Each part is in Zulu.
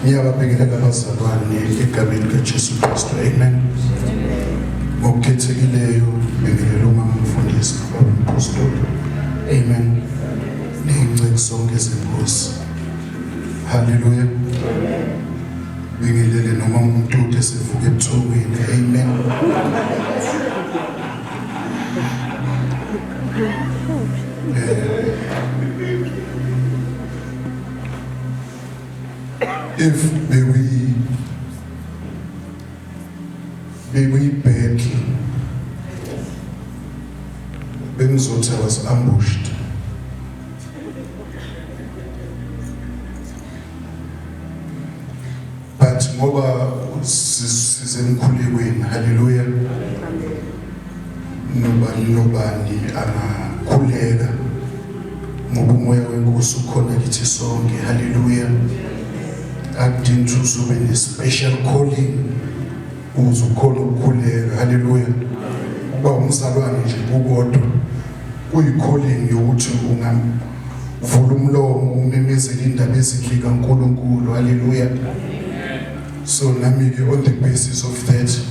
Ngiyababingelela abazalwane egameni kaJesu Kristu. Amen. Ngokukhethekileyo bingelela umama umfundisi abapostoli. Amen. Nengceke zonke izinkosi. Hallelujah. Bingelele noma umuntu esevuka ebuthongweni. Amen. If we battle, Benzota was ambushed. But ngoba sisemkhulekweni, hallelujah. Nobani angakhuleka ngoba umoya wenkosi ukhona kithi sonke, hallelujah. Akudingi ube ne-special calling ukuze ukhona ukukhuleka, hallelujah. Uba umzalwane nje ukodwa kuyi-calling yokuthi ungavula umlomo umemezele indaba ezinhle kaNkulunkulu, hallelujah. So nami-ke on the basis of that,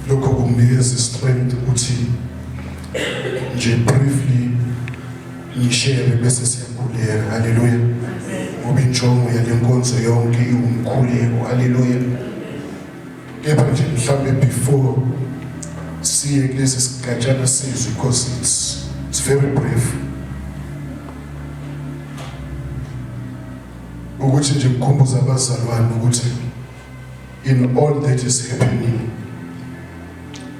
lokho kunginikeza strength ukuthi nje briefly ngishare bese siyakhuleka, hallelujah. Ngoba injongo yale nkonzo yonke iwumkhuleko, hallelujah. Kepha nje mhlambe before siye kulesi sigatshana sizwe, because it's very brief, ukuthi nje kukhumbuza abazalwane ukuthi in all that is happening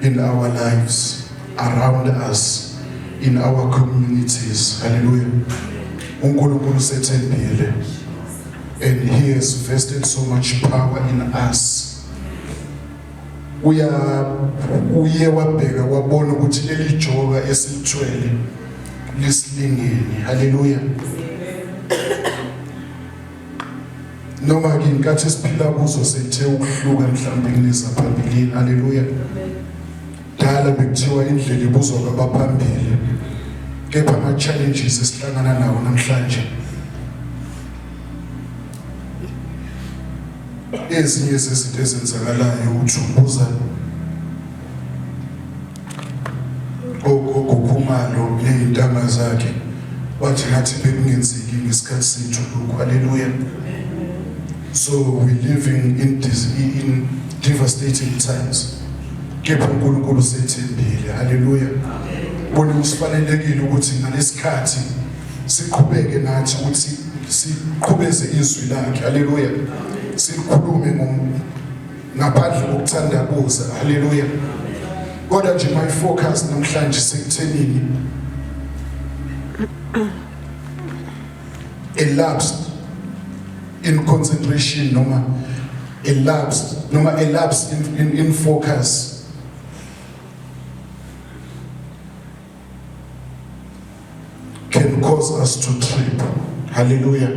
in our lives, around us, in our communities, hallelujah, uNkulunkulu sethembile, and he has vested so much power in us. Uye wabheka wabona ukuthi leli joka esilithwele lisilingeni, hallelujah. Noma ke inkathi esiphila kuzo sethe ukuhluka mhlawumbe kunisa phambili, hallelujah. Dala bekuthiwa indlela ibuzwa kwabaphambili, kepha ama challenges esihlangana nawo namhlanje ezinye zezinto ezenzakalayo uthumbuza ogokhumalo nezintanga zakhe wathi ngathi bekungenzeki ngesikhathi sethu lokho, hallelujah. So we living in devastating times, kepha uNkulunkulu sethembile, hallelujah. Bona usifanelekile ukuthi ngalesikhathi siqhubeke nathi ukuthi siqhubeze izwi lakhe, hallelujah. Sikhulume ngaphandle kokuthandabuza, hallelujah. Kodwa nje my focus namhlanje sekuthenini elapsed in concentration noma elapsed in focus can cause us to trip, hallelujah.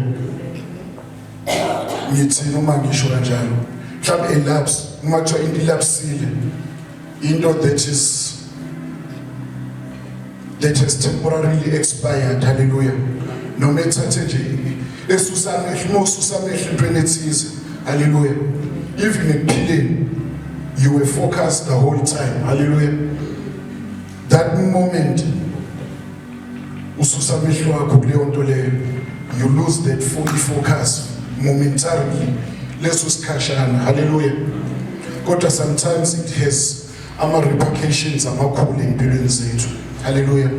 Ngithi noma ngisho kanjalo mhlawumbe elapse uma kuthiwa into ilapsile, into that has temporarily expired, hallelujah. Noma ethathe nje esusamehlo entweni ethize, hallelujah. Even ekuphileni you were focused the whole time, hallelujah. That moment ususamehlo wakho kuleyo nto leyo, you lose that fully focus momentarily, leso sikhashana, hallelujah. Kodwa sometimes it has ama repercussions amakhulu empilweni zethu, hallelujah.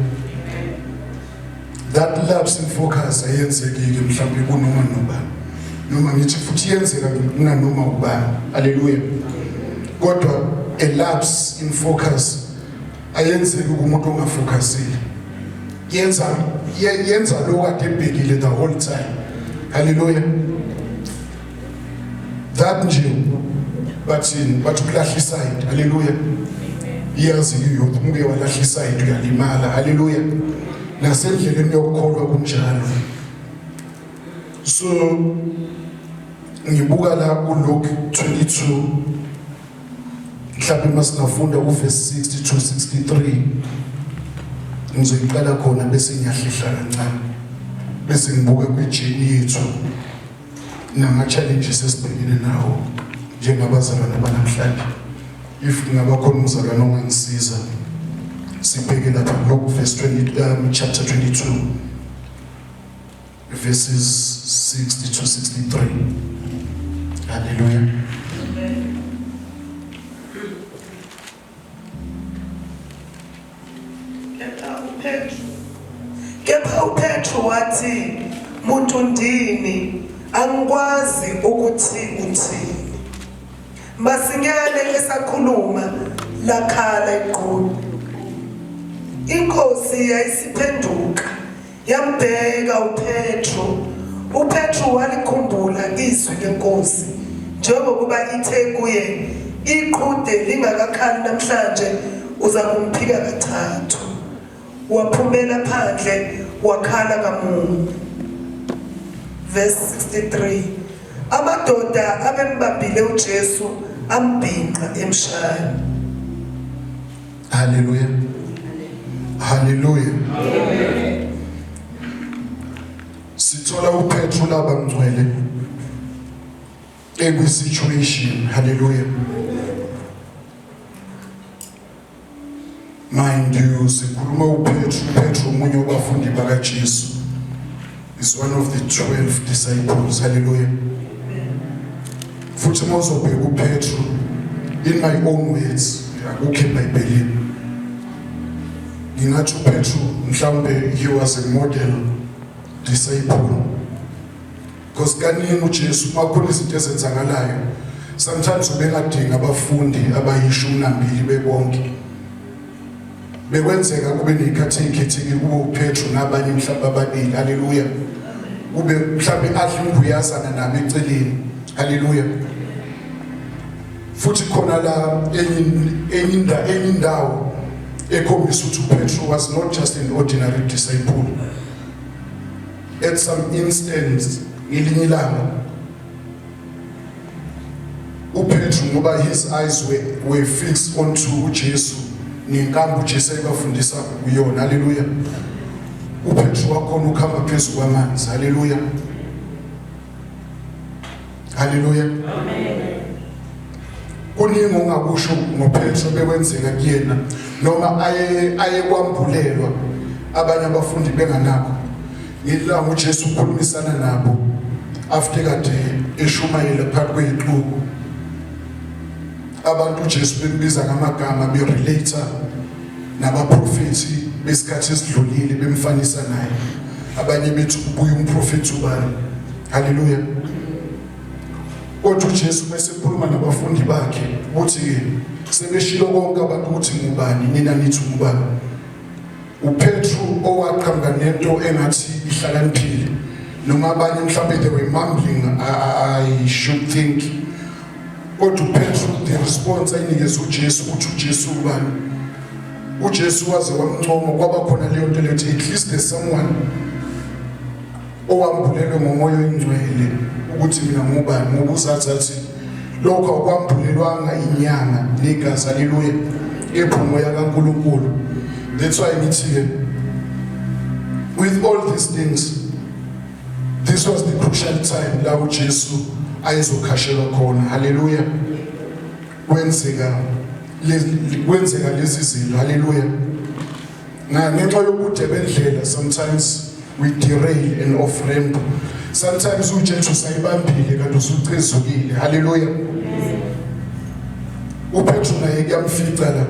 That lapse in focus ayenzekile mhlawumbe kunoma nobani, noma ngithi futhi yenzeka kunanoma ubani, hallelujah. Kodwa a lapse in focus ayenzeki kumuntu ongafocusile, yenza lo kade ebhekile the whole time, hallelujah. That nje bathini bathi ukulahla iside, hallelujah. Iyazi youth umbe walahla iside uyalimala, hallelujah. Nasendleleni yokukholwa kunjalo. So ngibuka la kuLuke 22 mhlawumbe masingafunda uverse 60 to 63 ngizoyiqala khona bese ngiyahlehla kancane bese ngibuka kwijeni yethu nama-challenges esibhekene nawo njengabazalwane banamhlanje. If kungabakhona umzalwane ongangisiza sibheke lapha Luke chapter 22 verses 60 to 63. Hallelujah. Kepha uPetro wathi, muntu ndini, angikwazi ukuthi uthini. Masinyane esakhuluma lakhala iqhulu. Inkosi yayisiphenduka yambheka uPetro. uPetro walikhumbula izwi lenkosi njengokuba ithe kuye, iqhude lingakakhali namhlanje uza kumphika kathathu. Waphumela phandle wakhala kamunye. Verse 63. Amadoda abembambile uJesu ambhinqa emshaya. Hallelujah. Hallelujah. Amen. Sithola uPetro laba ngcwele every situation. Hallelujah. Mind you, sikhuluma uPetro umunye wabafundi bakaJesu. Is one of the 12 disciples. Hallelujah. Futhi mawuzobheka uPetro in my own words, akukho eBhayibhelini. Ngingathi uPetro mhlawumbe he was a model disciple. Because kaningi uJesu makhona izinto ezenzakalayo, sometimes ubengadinga abafundi abayishumi nambili bebonke. Bekwenzeka kube nekhathi ekhetheke kubo uPetro nabanye mhlawumbe ababili. Hallelujah. Kube mhlawumbe adla imbuyazana nabo eceleni. Hallelujah. Futhi khona la enye indawo ekhombisa ukuthi uPetro was not just an ordinary disciple. At some instance ngelinye ilanga uPetro ngoba his eyes were fixed onto uJesu nenkambo uJesu ayebafundisa kuyona. Hallelujah. uPetro wakhona ukuhamba phezulu kwamanzi. Hallelujah. Hallelujah. Amen. Kuningi ongakusho ngoPetro bekwenzeka kuyena noma aye kwambulelwa abanye abafundi benganakho. Ngilanga uJesu ukhulumisana nabo after kade eshumayela phakathi kwezixuku. Abantu uJesu bembiza ngamagama berelator nabaprofeti besikhathi esidlulile bemfanisa naye. Abanye bethu ubuye umprofeti ubani. Hallelujah. Kodwa uJesu bese ekhuluma nabafundi bakhe ukuthi ke sebeshilo konke abantu ukuthi ngubani nina nithi ngubani. uPetro owaqhamuka nento engathi ihlakaniphile noma abanye mhlawumbe they were mumbling, I should think. Kodwa uPetro the response ayinikeza uJesu ukuthi uJesu ubani. uJesu waze wamncoma kwaba khona leyo nto lethi at least there's someone owambulelwe ngomoya oyingcwele ukuthi mina ngubani, ngoba uzathi athi lokho akwambulelwanga inyanga negazi. Hallelujah. Ephumuya kaNkulunkulu. That's why ngithi with all these things, this was the crucial time la uJesu ayezokhashelwa khona. Hallelujah. Kwenzeka lezi zinto. Hallelujah. Ngenxa yokude bendlela sometimes we derail and off ramp. Sometimes uJesu sayibambile kanti usucezukile. Hallelujah. uPetro naye kuyamfica la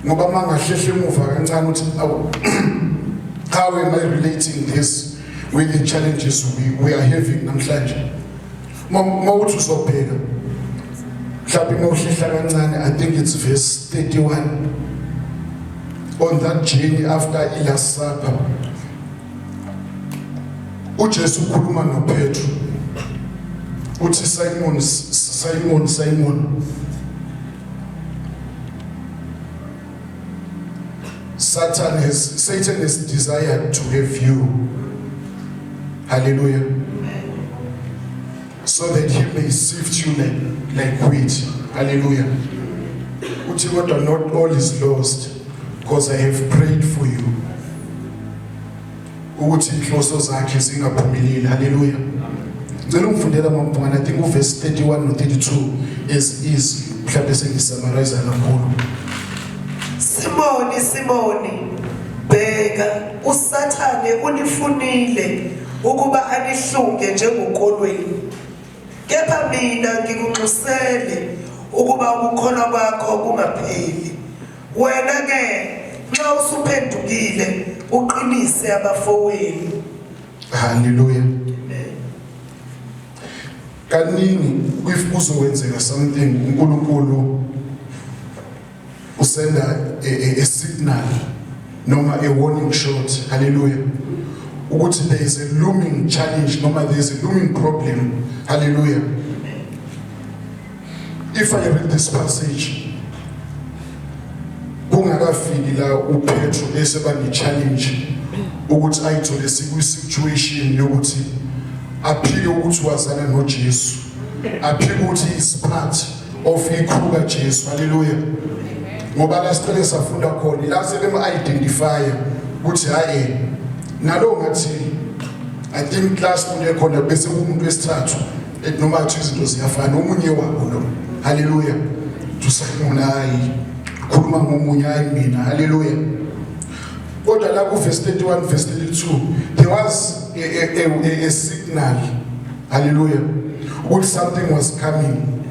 ngoba mangahlehle emuva kancane uthi how am I relating this with the challenges we are having namhlanje. Mawuthi uzobheka mhlawumbe mawuhlehla kancane, I think it's verse 31. On that journey after the Last Supper, uJesu ukhuluma noPetro uthi Simon, Satan has desired to have you. Hallelujah. So that he may sift you like wheat. Hallelujah. Uthi kodwa not all is lost, because I have prayed for you. Ukuthi inhloso zakhe zingaphumeleli. Hallelujah. ngicela ungifundela mambona, I think verse 31 no 32 is mhlawumbe sengisummarize kakhulu. Simoni, bheka uSathane unifunile ukuba anihlunge njengokolweni. Kepha mina ngikunxusele ukuba ukukholwa kwakho kungapheli. Wena ke nxa usuphendukile uqinise abafowenu. Hallelujah. Kaningi if uzowenzeka something uNkulunkulu usenda a signal noma a warning shot. Hallelujah. Ukuthi there is a looming challenge noma there is a looming problem. Hallelujah. If I read this passage, kungakafiki la uPetro eseba ne challenge ukuthi ayithole siku situation yokuthi aphike ukuthi wazana noJesu, aphike ukuthi is part of ikhulu kaJesu. Hallelujah. Ngoba la siqale safunda khona la sebem identify ukuthi hayi nalo ngathi I think class kunye khona bese umuntu wesithathu noma athi izinto ziyafana omunye wabo lo. Hallelujah. Tusayona hayi khuluma ngomunye hayi mina. Hallelujah. Kodwa la ku verse 31 verse 32 there was a signal. Hallelujah. When something was coming.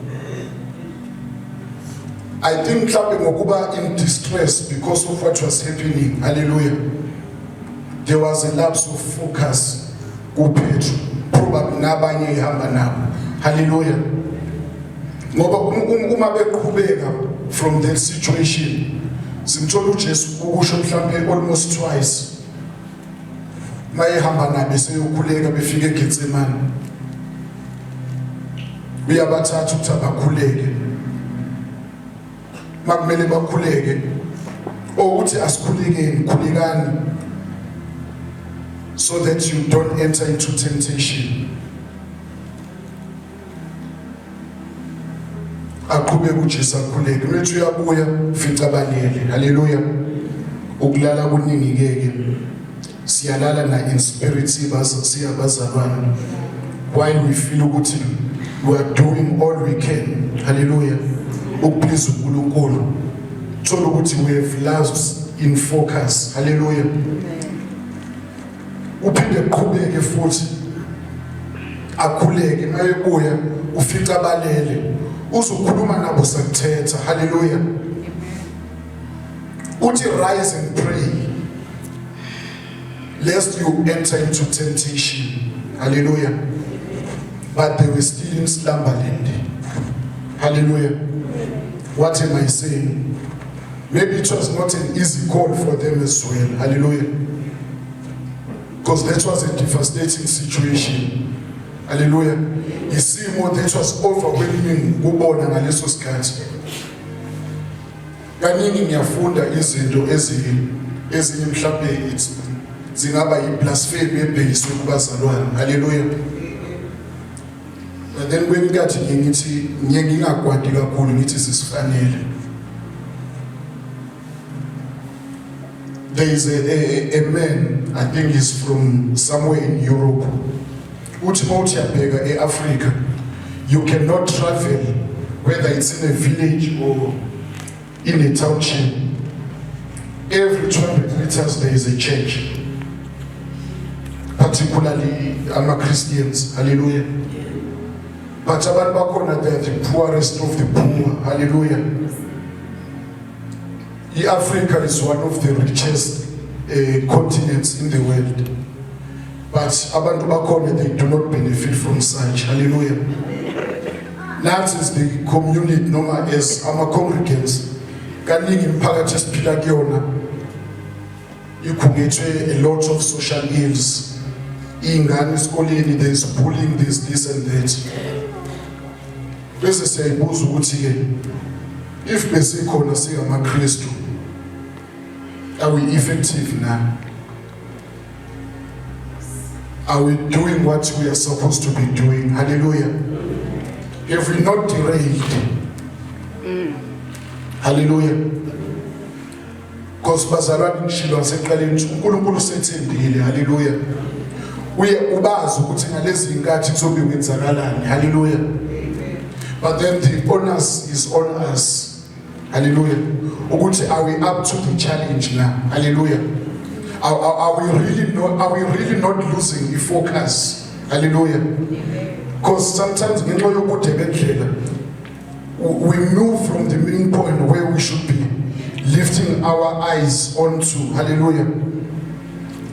I think mhlawumbe ngokuba in distress because of what was happening. Hallelujah. There was a lapse of focus kuPetro, probably nabanye ehamba nabo. Hallelujah. Ngoba uma beqhubeka from that situation simthola uJesu ukusho mhlawumbe almost twice mayehamba nabo seyokhuleka befika eGetsemane uyabathatha ukuthi abakhuleke makumele bakhuleke ukuthi asikhulekeni khulekani so that you don't enter into temptation. Aqhubeke uJesu akhuleke manje uyabuya fica balele. Hallelujah. Ukulala kuningi keke siyalala na in spirit siyabazalwana while we feel ukuthi we are doing all we can. Hallelujah. Ukuplease uNkulunkulu thola ukuthi we have lost in focus. Hallelujah. Uphinde uqhubeke futhi akhuleke mayebuya ufica balele uzokhuluma nabo sakuthetha. Hallelujah. Uthi rise and pray lest you enter into temptation. Hallelujah. But they were still in slumberland. Hallelujah. What am I saying? Maybe it was not an easy call for them as well. Hallelujah. Because that was a devastating situation. Hallelujah. You see more that was overwhelming kubona ngaleso sikhathi. Kaningi ngiyafunda izinto ezinye mhlawumbe zingaba yiblasphemy ebhekiswe kubazalwane. Hallelujah. But then when ngathi ngithi ngingakwadi kakhulu ngithi sisifanele. There is a man, I think he's from somewhere in Europe. Uthi mawuthi yabheka eAfrica, you cannot travel whether it's in a village or in a township. Every 200 meters there is a church. Particularly Christians. Hallelujah. But abantu bakhona they are the poorest of the poor. Hallelujah. Africa is one of the richest continents in the world. But abantu bakhona they do not benefit from such. Hallelujah. That is the community known as our congregants. Kaningi imphakathi esiphila kuyona ikhungethwe a lot of social ills. Ingane esikoleni there is bullying, this and that. Bese siyayibuza ukuthi ke if besikhona singamaKristu are we effective now? Are we doing what we are supposed to be doing? Hallelujah. Have we not derailed? Hallelujah. Because bazalwane ngishilo aseqaleni uNkulunkulu sethembile. Hallelujah. uye ubazi ukuthi ngalezi inkathi kuzobe kwenzakalani. Hallelujah. But then the onus is on us. Hallelujah. Ukuthi are we up to the challenge now? Hallelujah. Are we really not losing the focus? Hallelujah. Because sometimes we move from the main point where we should be lifting our eyes onto. Hallelujah.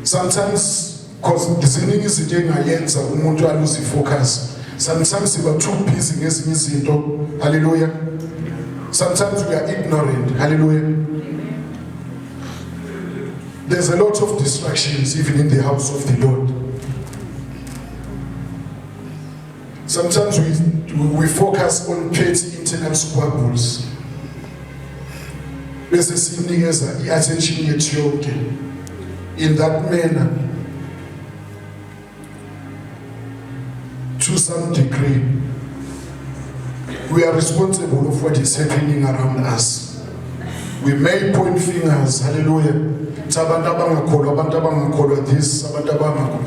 Sometimes, because ziningi izinto engayenza umuntu alose focus. Sometimes we are too busy ngezinye izinto. Hallelujah. Sometimes we are ignorant. Hallelujah. There's a lot of distractions even in the house of the Lord. Sometimes we focus on petty internal squabbles. Bese sinikeza i-attention yethu yonke. In that manner, to some degree, we are responsible of what is happening around us. We may point fingers. Hallelujah. Abantu abangakholwa this, abantu abangakholwa.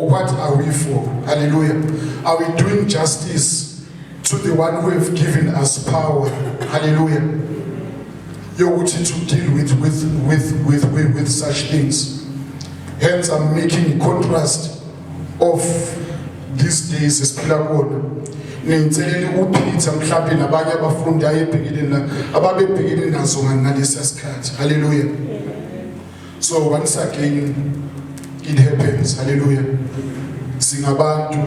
What are we for? Hallelujah. Are we doing justice to the one who have given us power? Hallelujah. You're to deal with such things. Hence, I'm making a contrast of these days esiphila kuona. Ngithelele uPeter mhlawumbe nabanye abafundi ababebhekene nazo ngalesi sikhathi. Hallelujah. So once again it happens. Hallelujah. Singabantu,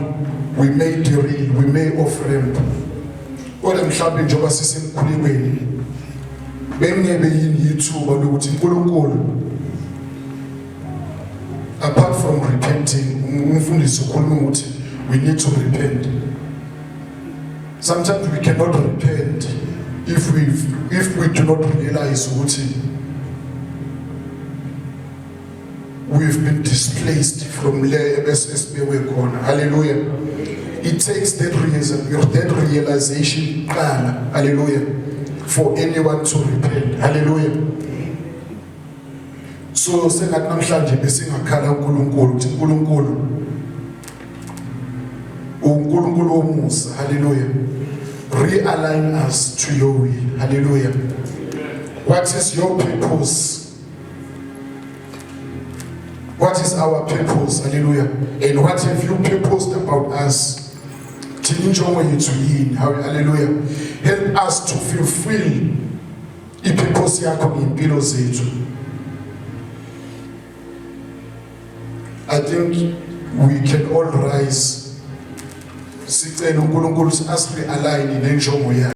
we may derail, we may off ramp. Kodwa mhlawumbe njengoba sisemkhulekweni bengebe yini ithuba lokuthi uNkulunkulu apart from repenting, umfundisi ukhuluma ukuthi we need to repent. Sometimes we cannot repent if we do not realize ukuthi we've been displaced from where we're going. Hallelujah. It takes that realization, hallelujah, for anyone to repent. Hallelujah. So sengathi namhlanje besingakhala uNkulunkulu ukuthi uNkulunkulu womusa. Hallelujah. Realign us to your will. Hallelujah. What is your purpose? What is our purpose? Hallelujah. And what have you purposed about us? Hallelujah. Help us to fulfill ipurpose yakho ngempilo zethu. I think we can all rise. Sicela uNkulunkulu asi realign nenjongo yakhe.